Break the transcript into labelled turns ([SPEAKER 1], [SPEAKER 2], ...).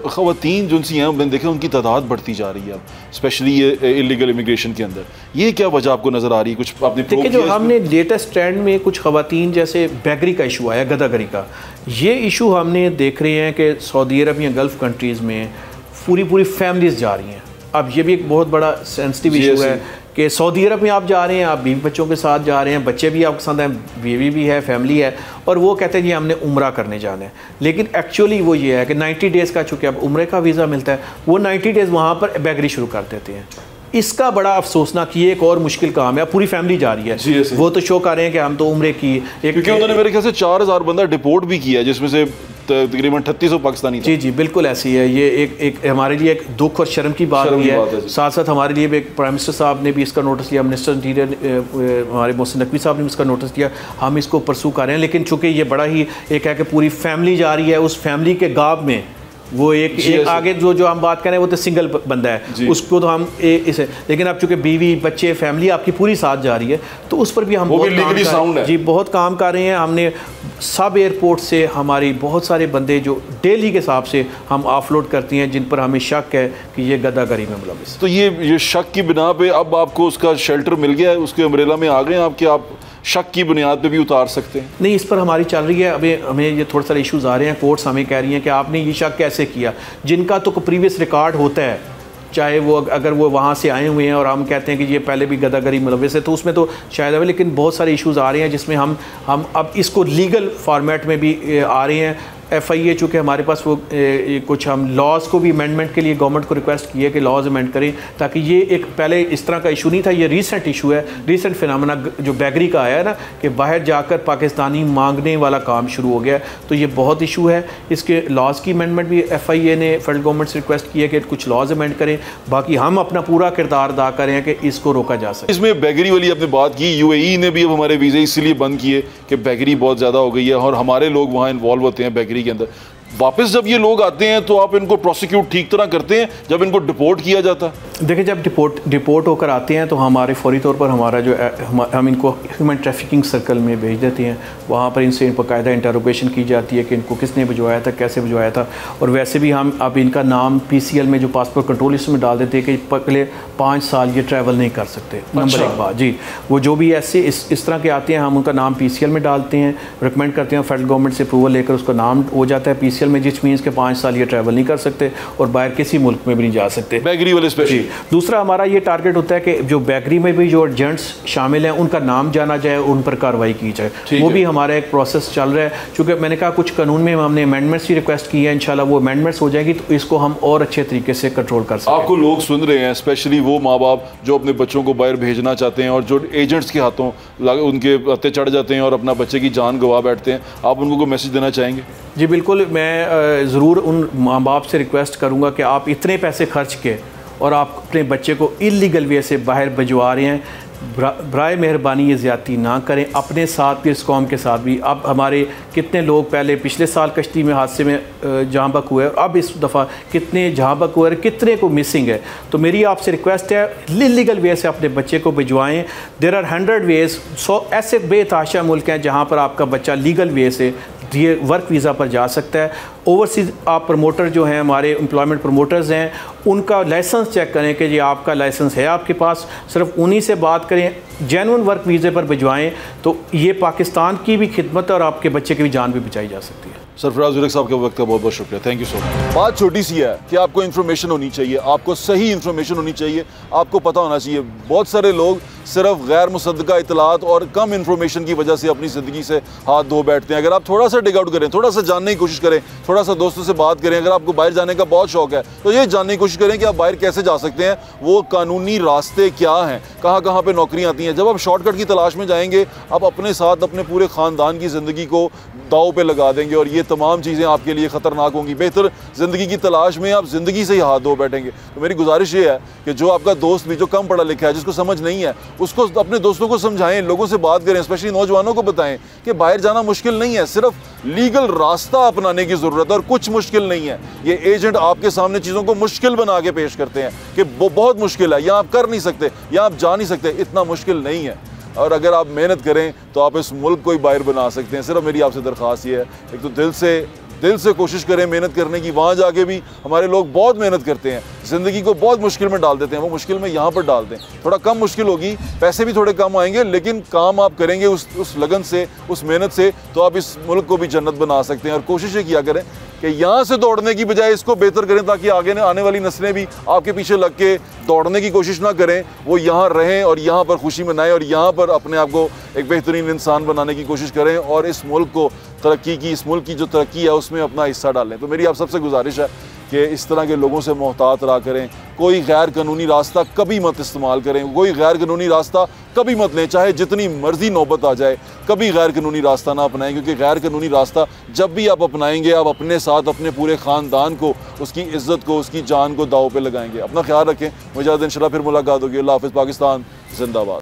[SPEAKER 1] ख़वातीन जो सी हैं मैंने देखा उनकी तादाद बढ़ती जा रही है अब, स्पेशली ये इलीगल इमिग्रेशन के अंदर। ये क्या वजह आपको नज़र आ रही है? कुछ आपने
[SPEAKER 2] देखिए, जो हमने लेटेस्ट ट्रेंड में कुछ ख़वातीन जैसे बैगरी का इशू आया, गदागरी का, ये इशू हमने देख रहे हैं कि सऊदी अरब या गल्फ़ कंट्रीज़ में पूरी फैमिलीज़ जा रही हैं। अब ये भी एक बहुत बड़ा सेंसिटिव इशू है कि सऊदी अरब में आप जा रहे हैं, आप बीवी बच्चों के साथ जा रहे हैं, बच्चे भी आपके साथ हैं, बीवी भी है, फैमिली है, और वो कहते हैं जी हमने उम्रा करने जाना है। लेकिन एक्चुअली वो ये है कि 90 डेज़ का चूँकि अब उम्रे का वीज़ा मिलता है, वो 90 डेज़ वहाँ पर बैगरी शुरू कर देते हैं। इसका बड़ा अफसोसनाक ये एक और मुश्किल काम है। पूरी फैमिली जा रही है, वो तो शो कर रहे हैं कि हम तो उम्रे की,
[SPEAKER 1] क्योंकि उन्होंने मेरे ख्याल से 4000 बंदा डिपोर्ट भी किया, जिसमें से तकरीबन 3800 पाकिस्तानी था।
[SPEAKER 2] जी बिल्कुल ऐसी है। ये एक हमारे लिए एक दुख और शर्म की बात भी है। साथ साथ हमारे लिए भी एक प्राइम मिनिस्टर साहब ने भी इसका नोटिस लिया, मिनिस्टर इंटीरियर हमारे मोहसिन नकवी साहब ने इसका नोटिस लिया, हम इसको परसू कर रहे हैं। लेकिन चूँकि ये बड़ा ही एक है कि पूरी फैमिली जा रही है, उस फैमिली के गाब में वो एक आगे जो हम बात करें वो तो सिंगल बंदा है, उसको तो हम इसे, लेकिन अब चूँकि बीवी बच्चे फैमिली आपकी पूरी साथ जा रही है, तो उस पर भी हम बहुत काम कर रहे हैं। हमने सब एयरपोर्ट से हमारी बहुत सारे बंदे जो डेली के हिसाब से हम ऑफलोड करती हैं, जिन पर हमें शक है कि ये गद्दागरी में मुलविस।
[SPEAKER 1] तो ये शक की बिना पे अब आपको उसका शेल्टर मिल गया है, उसके अम्ब्रेला में आ गए आप कि आप शक की बुनियाद पे भी उतार सकते हैं?
[SPEAKER 2] नहीं, इस पर हमारी चल रही है। अभी हमें ये थोड़ा सा इश्यूज़ आ रहे हैं, कोर्ट्स हमें कह रही हैं कि आपने ये शक कैसे किया, जिनका तो प्रीवियस रिकॉर्ड होता है, चाहे वो अगर वो वहाँ से आए हुए हैं और हम कहते हैं कि ये पहले भी गद्दागरी मुलविस है, तो उसमें तो शायद है। लेकिन बहुत सारे इश्यूज़ आ रहे हैं जिसमें हम अब इसको लीगल फॉर्मेट में भी आ रहे हैं। FIA चूँकि हमारे पास वो कुछ हम लॉज को भी अमेंडमेंट के लिए गवर्नमेंट को रिक्वेस्ट की है कि लॉज अमेंड करें, ताकि ये एक पहले इस तरह का इशू नहीं था, ये रीसेंट इशू है, रीसेंट फिनोमेना जो बैगरी का आया है ना, कि बाहर जाकर पाकिस्तानी मांगने वाला काम शुरू हो गया, तो ये बहुत इशू है। इसके लॉज की अमेंडमेंट भी FIA ने फेडरल गवर्नमेंट से रिक्वेस्ट की है कि कुछ लॉज अमेंड करें, बाकी हम अपना पूरा किरदार अदा करें कि इसको रोका जा सके।
[SPEAKER 1] इसमें बैगरी वाली आपने बात की, UAE ने भी अब हमारे वीज़े इसलिए बंद किए कि बैगरी बहुत ज़्यादा हो गई है और हमारे लोग वहाँ इन्वॉल्व होते हैं बैगरी के अंदर। वापस जब ये लोग आते हैं तो आप इनको प्रोसिक्यूट ठीक तरह करते हैं जब इनको डिपोर्ट किया जाता है?
[SPEAKER 2] देखिए, जब डिपोर्ट होकर आते हैं तो हमारे फौरी तौर पर हमारा जो हम इनको ह्यूमन ट्रैफिकिंग सर्कल में भेज देते हैं, वहाँ पर इनसे बाकायदा इंटरोगेशन की जाती है कि इनको किसने भिजवाया था, कैसे भिजवाया था। और वैसे भी हम अब इनका नाम PCL में जो पासपोर्ट कंट्रोल लिस्ट में डाल देते हैं कि अगले 5 साल ये ट्रैवल नहीं कर सकते। नंबर एक बात जी, वो जो भी ऐसे इस तरह के आते हैं, हम उनका नाम PCL में डालते हैं, रिकमेंड करते हैं, फेडरल गवर्नमेंट से अप्रूवल लेकर उसका नाम हो जाता है PCL में, जिस मीन्स के 5 साल ये ट्रैवल नहीं कर सकते और बाहर किसी मुल्क में भी नहीं जा सकते,
[SPEAKER 1] बैगरी वाले स्पेशली।
[SPEAKER 2] दूसरा हमारा ये टारगेट होता है कि जो बैगरी में भी जो एजेंट्स शामिल हैं उनका नाम जाना जाए, उन पर कार्रवाई की जाए, वो भी हमारा एक प्रोसेस चल रहा है। चूँकि मैंने कहा कुछ कानून में हमने अमेंडमेंट्स की रिक्वेस्ट की है, इंशाल्लाह वो अमेंडमेंट्स हो जाएगी तो इसको हम और अच्छे तरीके से कंट्रोल कर सकते हैं।
[SPEAKER 1] आपको लोग सुन रहे हैं, स्पेशली वो माँ बाप जो अपने बच्चों को बाहर भेजना चाहते हैं और जो एजेंट्स के हाथों उनके हत्थे चढ़ जाते हैं और अपना बच्चे की जान गंवा बैठते हैं, आप उनको कोई मैसेज देना चाहेंगे?
[SPEAKER 2] जी बिल्कुल, मैं ज़रूर उन माँ बाप से रिक्वेस्ट करूँगा कि आप इतने पैसे खर्च के और आप अपने बच्चे को इलीगल वे से बाहर भिजवा रहे हैं, बराए मेहरबानी ये ज़्यादती ना करें अपने साथ भी, इस कौम के साथ भी। अब हमारे कितने लोग पहले पिछले साल कश्ती में हादसे में जहाँ बक हुए, अब इस दफ़ा कितने जहाँ बक हुए, कितने को मिसिंग है। तो मेरी आपसे रिक्वेस्ट है, इलीगल वे से अपने बच्चे को भिजवाएँ। There are 100 ways. 100 ऐसे बेतहाशा मुल्क हैं जहाँ पर आपका बच्चा लीगल वे से ये वर्क वीज़ा पर जा सकता है। ओवरसीज़ आप प्रमोटर जो हैं, हमारे एम्प्लॉयमेंट प्रमोटर्स हैं, उनका लाइसेंस चेक करें कि ये आपका लाइसेंस है आपके पास, सिर्फ उन्हीं से बात करें, जेन्युइन वर्क वीज़े पर भिजवाएं, तो ये पाकिस्तान की भी खिदमत है और आपके बच्चे की भी जान भी बचाई जा सकती है।
[SPEAKER 1] सरफराज उर्रक साहब के वक्त का बहुत बहुत शुक्रिया, थैंक यू सो मच। बात छोटी सी है कि आपको इन्फॉर्मेशन होनी चाहिए, आपको सही इन्फॉर्मेशन होनी चाहिए, आपको पता होना चाहिए। बहुत सारे लोग सिर्फ गैर मुसद्दका इतलात और कम इन्फॉर्मेशन की वजह से अपनी ज़िंदगी से हाथ धो बैठते हैं। अगर आप थोड़ा सा डिग आउट करें, थोड़ा सा जानने की कोशिश करें, थोड़ा सा दोस्तों से बात करें, अगर आपको बाहर जाने का बहुत शौक है तो ये जानने की कोशिश करें कि आप बाहर कैसे जा सकते हैं, वो कानूनी रास्ते क्या हैं, कहाँ कहाँ पे नौकरियाँ आती हैं। जब आप शॉर्टकट की तलाश में जाएंगे, आप अपने साथ अपने पूरे ख़ानदान की ज़िंदगी को दाव पे लगा देंगे और ये तमाम चीज़ें आपके लिए ख़तरनाक होंगी। बेहतर ज़िंदगी की तलाश में आप ज़िंदगी से ही हाथ धो बैठेंगे। तो मेरी गुजारिश ये है कि जो आपका दोस्त भी जो कम पढ़ा लिखा है, जिसको समझ नहीं है, उसको अपने दोस्तों को समझाएं, लोगों से बात करें, स्पेशली नौजवानों को बताएं कि बाहर जाना मुश्किल नहीं है, सिर्फ लीगल रास्ता अपनाने की ज़रूरत है और कुछ मुश्किल नहीं है। ये एजेंट आपके सामने चीज़ों को मुश्किल बना के पेश करते हैं कि वो बहुत मुश्किल है, या आप कर नहीं सकते, या आप जा नहीं सकते। इतना मुश्किल नहीं है और अगर आप मेहनत करें तो आप इस मुल्क को ही बाहर बना सकते हैं। सिर्फ मेरी आपसे दरख्वास्त ये है, एक तो दिल से दिल से कोशिश करें मेहनत करने की। वहाँ जाके भी हमारे लोग बहुत मेहनत करते हैं, ज़िंदगी को बहुत मुश्किल में डाल देते हैं, वो मुश्किल में यहाँ पर डाल दें। थोड़ा कम मुश्किल होगी, पैसे भी थोड़े कम आएंगे, लेकिन काम आप करेंगे उस लगन से, उस मेहनत से, तो आप इस मुल्क को भी जन्नत बना सकते हैं। और कोशिश किया करें कि यहाँ से दौड़ने की बजाय इसको बेहतर करें, ताकि आगे आने वाली नस्लें भी आपके पीछे लग के दौड़ने की कोशिश ना करें, वो यहाँ रहें और यहाँ पर खुशी मनाएं और यहाँ पर अपने आप को एक बेहतरीन इंसान बनाने की कोशिश करें और इस मुल्क को इस मुल्क की जो तरक्की है उसमें अपना हिस्सा डालें। तो मेरी आप सबसे गुजारिश है कि इस तरह के लोगों से मोहतात रहा करें। कोई गैर कानूनी रास्ता कभी मत इस्तेमाल करें, कोई गैर कानूनी रास्ता कभी मत लें, चाहे जितनी मर्जी नौबत आ जाए, कभी गैर कानूनी रास्ता ना अपनाएं, क्योंकि गैर कानूनी रास्ता जब भी आप अपनाएंगे, आप अपने साथ अपने पूरे ख़ानदान को, उसकी इज़्ज़त को, उसकी जान को दाव पे लगाएंगे। अपना ख्याल रखें। मुझे इंशाल्लाह फिर मुलाकात होगी। अल्लाह हाफ़िज़। पाकिस्तान जिंदाबाद।